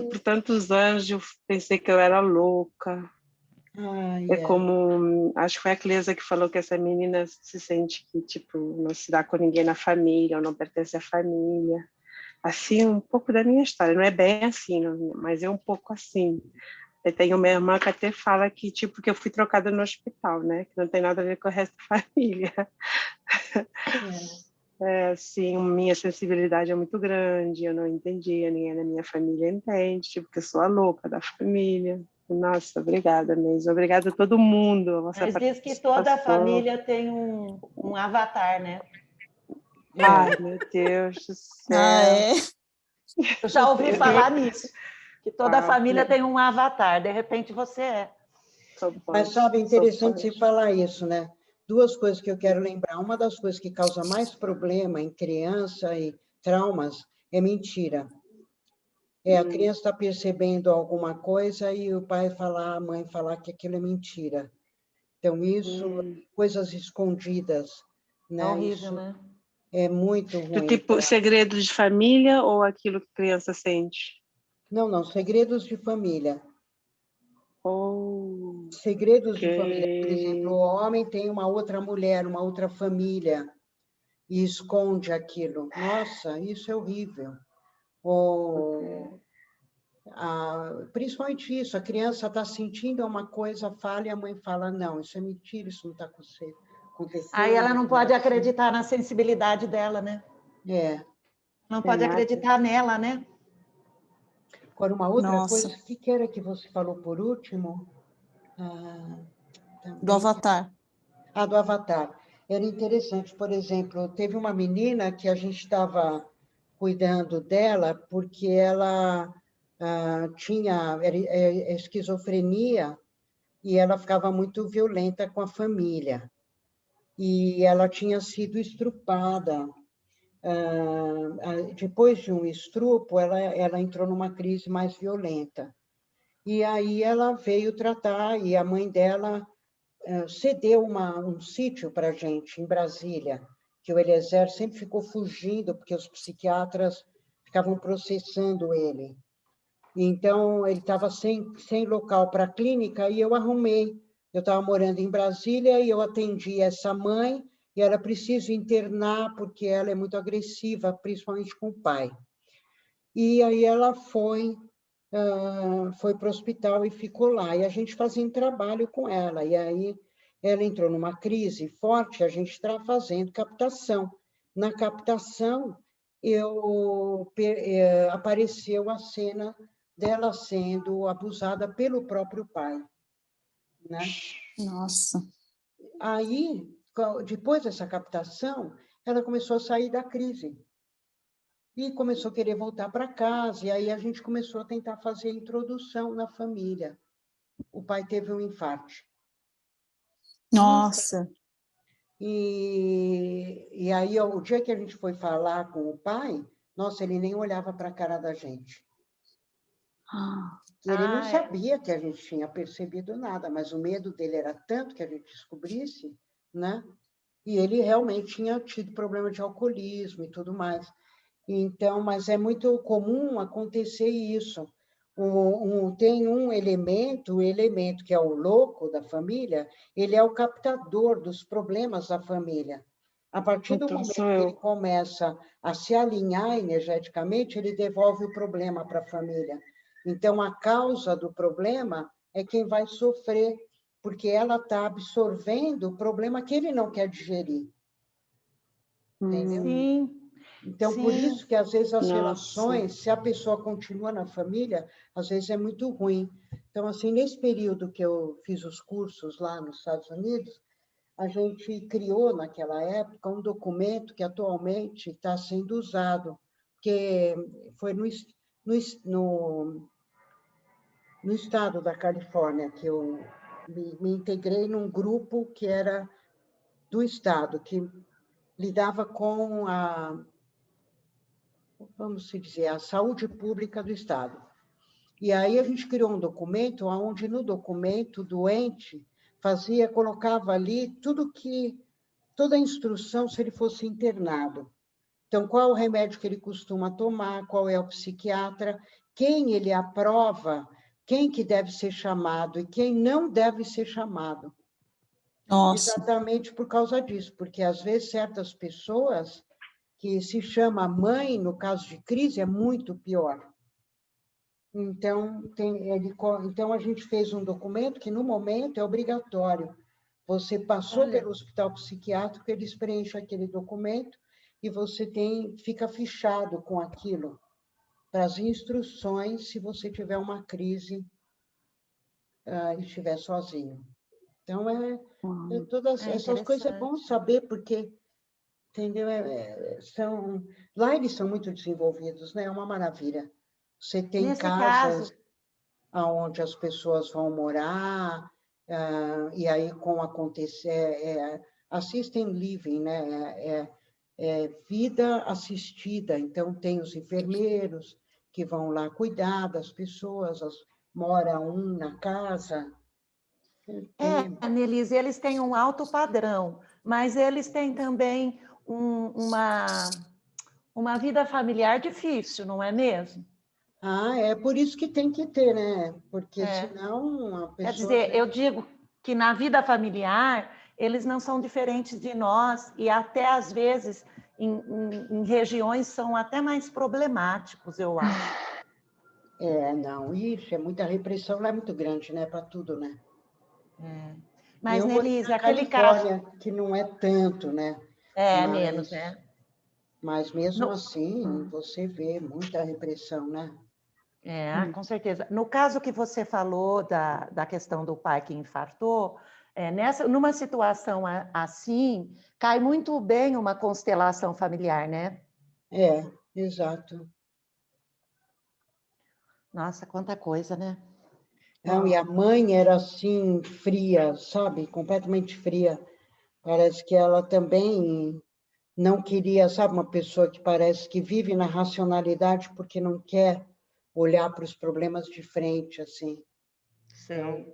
Por tantos anos eu pensei que eu era louca. Como, acho que foi a Cleusa que falou que essa menina se sente que, tipo, não se dá com ninguém na família, ou não pertence à família. Assim, um pouco da minha história. Não é bem assim, mas é um pouco assim. Eu tenho uma irmã que até fala que, tipo, que eu fui trocada no hospital, né? Que não tem nada a ver com o resto da família. Assim, minha sensibilidade é muito grande, eu não entendia, ninguém na minha família entende, tipo, que eu sou a louca da família. Nossa, obrigada mesmo. Obrigada a todo mundo. Mas diz que toda a família tem um avatar, né? Ai, meu Deus do céu. Eu já ouvi falar nisso, que toda a família tem um avatar, de repente você é. Mas sabe, interessante você falar isso, né? Duas coisas que eu quero lembrar. Uma das coisas que causa mais problema em criança e traumas é mentira. A criança está percebendo alguma coisa e o pai falar, a mãe falar que aquilo é mentira. Então, isso, coisas escondidas, né? É horrível, isso né? É muito ruim. Do tipo segredo de família ou aquilo que a criança sente? Não, segredos de família. Segredos de família. Por exemplo, o homem tem uma outra mulher, uma outra família, e esconde aquilo. Nossa, isso é horrível. Principalmente isso, a criança está sentindo uma coisa, fala, e a mãe fala, não, isso é mentira, isso não está acontecendo. Aí ela não pode acreditar na sensibilidade dela, né? Não pode acreditar nela, né? Agora, uma outra coisa, o que era que você falou por último? Do Avatar. Do Avatar. Era interessante, por exemplo, teve uma menina que a gente estava cuidando dela porque ela tinha esquizofrenia e ela ficava muito violenta com a família. E ela tinha sido estrupada. Depois de um estrupo, ela entrou numa crise mais violenta. E aí ela veio tratar, e a mãe dela cedeu um sítio para a gente em Brasília, que o Eliezer sempre ficou fugindo, porque os psiquiatras ficavam processando ele. Então, ele estava sem local para a clínica e eu arrumei. Eu estava morando em Brasília e eu atendi essa mãe e era preciso internar porque ela é muito agressiva, principalmente com o pai. E aí ela foi para o hospital e ficou lá. E a gente fazia um trabalho com ela. E aí ela entrou numa crise forte, a gente está fazendo captação. Na captação, apareceu a cena dela sendo abusada pelo próprio pai, né? Nossa. Aí, depois dessa captação, ela começou a sair da crise e começou a querer voltar para casa, e aí a gente começou a tentar fazer a introdução na família. O pai teve um infarto. Nossa. E aí, o dia que a gente foi falar com o pai, nossa, ele nem olhava para a cara da gente. Ele não sabia que a gente tinha percebido nada, mas o medo dele era tanto que a gente descobrisse, né? E ele realmente tinha tido problema de alcoolismo e tudo mais. Então, mas é muito comum acontecer isso. Tem um elemento, o elemento que é o louco da família, ele é o captador dos problemas da família. A partir do momento que ele começa a se alinhar energeticamente, ele devolve o problema para a família. Então, a causa do problema é quem vai sofrer, porque ela está absorvendo o problema que ele não quer digerir. Entendeu? Sim. Então, Sim. por isso que, às vezes, as relações, se a pessoa continua na família, às vezes é muito ruim. Então, assim, nesse período que eu fiz os cursos lá nos Estados Unidos, a gente criou, naquela época, um documento que atualmente está sendo usado, que foi no estado da Califórnia, que eu me integrei num grupo que era do estado, que lidava com vamos dizer, a saúde pública do estado. E aí a gente criou um documento, onde no documento o doente colocava ali toda a instrução se ele fosse internado. Então, qual o remédio que ele costuma tomar, qual é o psiquiatra, quem ele aprova, quem que deve ser chamado e quem não deve ser chamado. Nossa. Exatamente por causa disso, porque às vezes certas pessoas que se chama mãe, no caso de crise, é muito pior. Então, então a gente fez um documento que, no momento, é obrigatório. Você passou pelo hospital psiquiátrico, eles preenchem aquele documento e você fica fichado com aquilo, para as instruções, se você tiver uma crise e estiver sozinho. Então, todas essas coisas é bom saber, porque, entendeu? Lá eles são muito desenvolvidos, né? É uma maravilha. Você tem Nesse casas caso, onde as pessoas vão morar, e aí assistem living, né? Vida assistida. Então, tem os enfermeiros que vão lá cuidar das pessoas, mora um na casa. Nelise, eles têm um alto padrão, mas eles têm também uma vida familiar difícil, não é mesmo? É por isso que tem que ter, né? Porque senão a pessoa... Quer dizer, eu digo que na vida familiar, eles não são diferentes de nós e até, às vezes, em regiões são até mais problemáticos, eu acho. Não, isso, muita repressão lá é muito grande, né? Para tudo, né? Mas, Nelise, na aquele Califórnia, caso... que não é tanto, né? Menos, né? Mas mesmo assim, você vê muita repressão, né? Com certeza. No caso que você falou da questão do pai que infartou, numa situação assim, cai muito bem uma constelação familiar, né? Exato. Nossa, quanta coisa, né? Não, e a mãe era assim, fria, sabe? Completamente fria. Parece que ela também não queria, sabe? Uma pessoa que parece que vive na racionalidade porque não quer olhar para os problemas de frente, assim. Sei.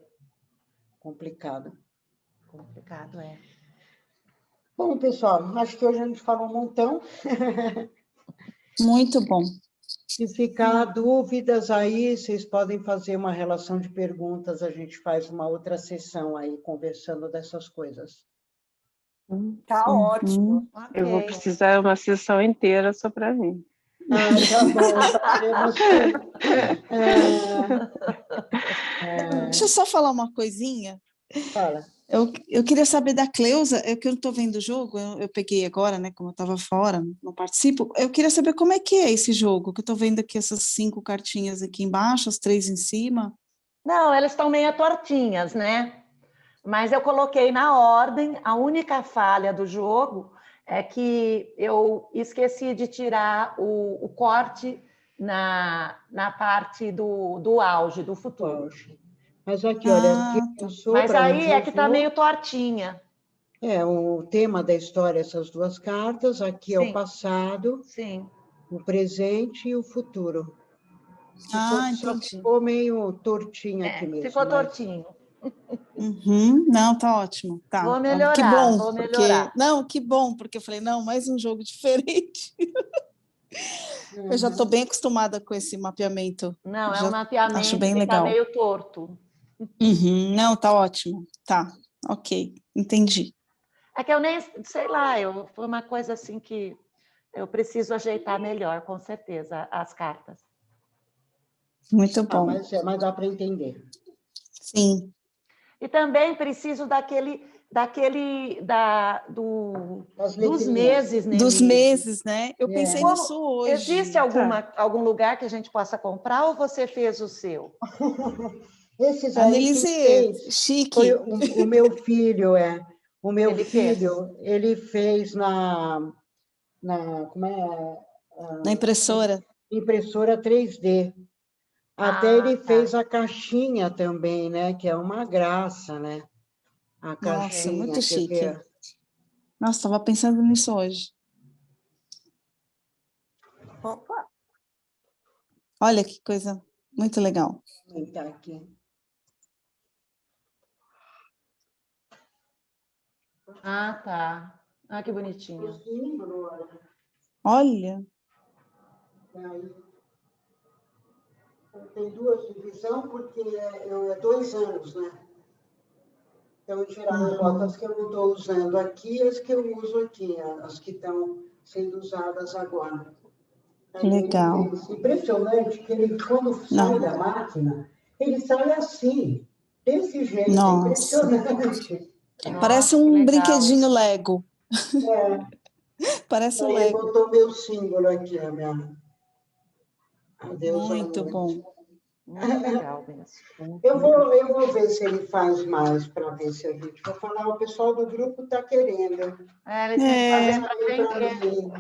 Complicado. complicado, é. Bom, pessoal, acho que hoje a gente falou um montão. Muito bom. Se ficar dúvidas aí, vocês podem fazer uma relação de perguntas, a gente faz uma outra sessão aí, conversando dessas coisas. Tá ótimo. Eu vou Ok. precisar uma sessão inteira só para mim. Ah, tá bom, faremos sim. Deixa eu só falar uma coisinha. Fala. Eu queria saber da Cleusa, é que eu não estou vendo o jogo, eu peguei agora, né, como eu estava fora, não participo, eu queria saber como é que é esse jogo, que eu estou vendo aqui essas 5 cartinhas aqui embaixo, as 3 em cima. Não, elas estão meio tortinhas, né? Mas eu coloquei na ordem. A única falha do jogo é que eu esqueci de tirar o corte na parte do auge, do futuro. Mas aqui, olha, aqui Tá. passou Mas para aí onde é que está eu vou. meio tortinha. É, o tema da história, essas 2 cartas, aqui é o Sim. passado, Sim. o presente e o futuro. Ah, Só entendi. ficou meio tortinho aqui mesmo. Ficou mas- tortinho. Uhum, não, tá ótimo, tá. Vou Que melhorar, bom, vou porque... melhorar. Não, que bom, porque eu falei, não, mais um jogo diferente. Eu já estou bem acostumada com esse mapeamento. Não, é Já um mapeamento acho bem que está legal. meio torto. Uhum, não, tá ótimo. Tá, ok, entendi. É que eu nem, sei lá, foi uma coisa assim que eu preciso ajeitar melhor, com certeza, as cartas. Muito Ah, bom. mas dá para entender. Sim. E também preciso Das dos letrinhas. meses, Dos Nelise. meses, né? Eu pensei Como- nisso hoje. Existe algum lugar que a gente possa comprar ou você fez o seu? Esses A aí quem Nelise, fez foi chique, o meu filho, O meu Ele fez. filho, ele fez como é? na impressora. Impressora 3D. Até ele tá. fez a caixinha também, né? Que é uma graça, né? A Nossa, caixinha, muito quer chique. ver? Nossa, estava pensando nisso hoje. Opa. Olha que coisa muito legal. Vou aumentar aqui. Ah, tá. Ah, que O bonitinho. símbolo, olha. Olha, Aí, tem 2 divisões, porque é 2 anos, né? Então, em geral, eu boto as que eu não estou usando aqui e as que eu uso aqui, as que estão sendo usadas agora. Aí legal. ele fez. Impressionante que ele, quando Não. sai da máquina, ele sai assim, desse jeito, é Nossa. impressionante. Parece que um legal. brinquedinho Lego. É, Parece aí ele Lego. botou meu símbolo aqui, a minha. Adeus, Muito amor. bom. Muito legal mesmo. Eu vou ver se ele faz mais, para ver se a gente vai falar. O pessoal do grupo está querendo. Eles têm que fazer para Para vender. mim.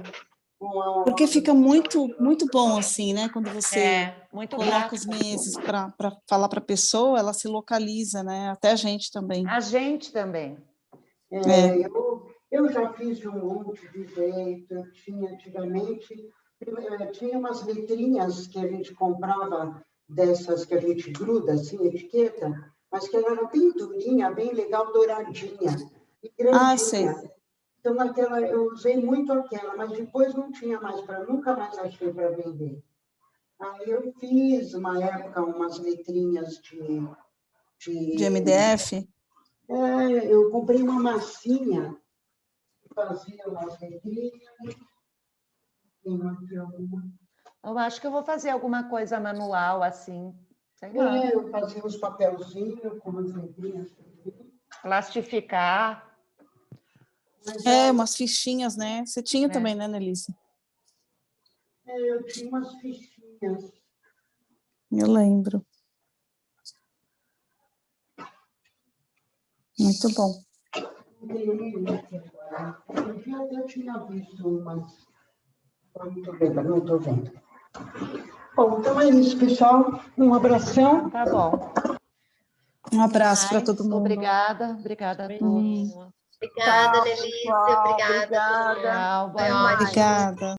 Porque fica muito, muito bom assim, né? Quando você Muito coloca os prático. meses para falar para a pessoa, ela se localiza, né? Até a gente também. A gente também. Eu já fiz de um monte de jeito. Eu tinha antigamente, tinha umas letrinhas que a gente comprava, dessas que a gente gruda, assim, etiqueta, mas que ela era bem durinha, bem legal, douradinha e Ah, sei. grandinha. Então, eu usei muito aquela, mas depois não tinha mais, nunca mais achei para vender. Aí eu fiz, uma época, umas letrinhas De MDF? eu comprei uma massinha que fazia umas letrinhas. Tenho aqui alguma. Eu acho que eu vou fazer alguma coisa manual assim, sei lá. Eu fazia uns papelzinhos com umas letrinhas. Plastificar. Mas Umas fichinhas, né? Você tinha também, né, Nelise? eu tinha umas fichinhas. Eu lembro. Muito bom. Eu tinha visto umas. Não estou vendo. Bom, então é isso, pessoal. Um abração. Tá bom. Um abraço para todo mundo. Obrigada a todos. Obrigada, Tchau, Nelise. pessoal. Obrigada. Obrigada. Tchau, boa Foi noite. ótimo. Obrigada.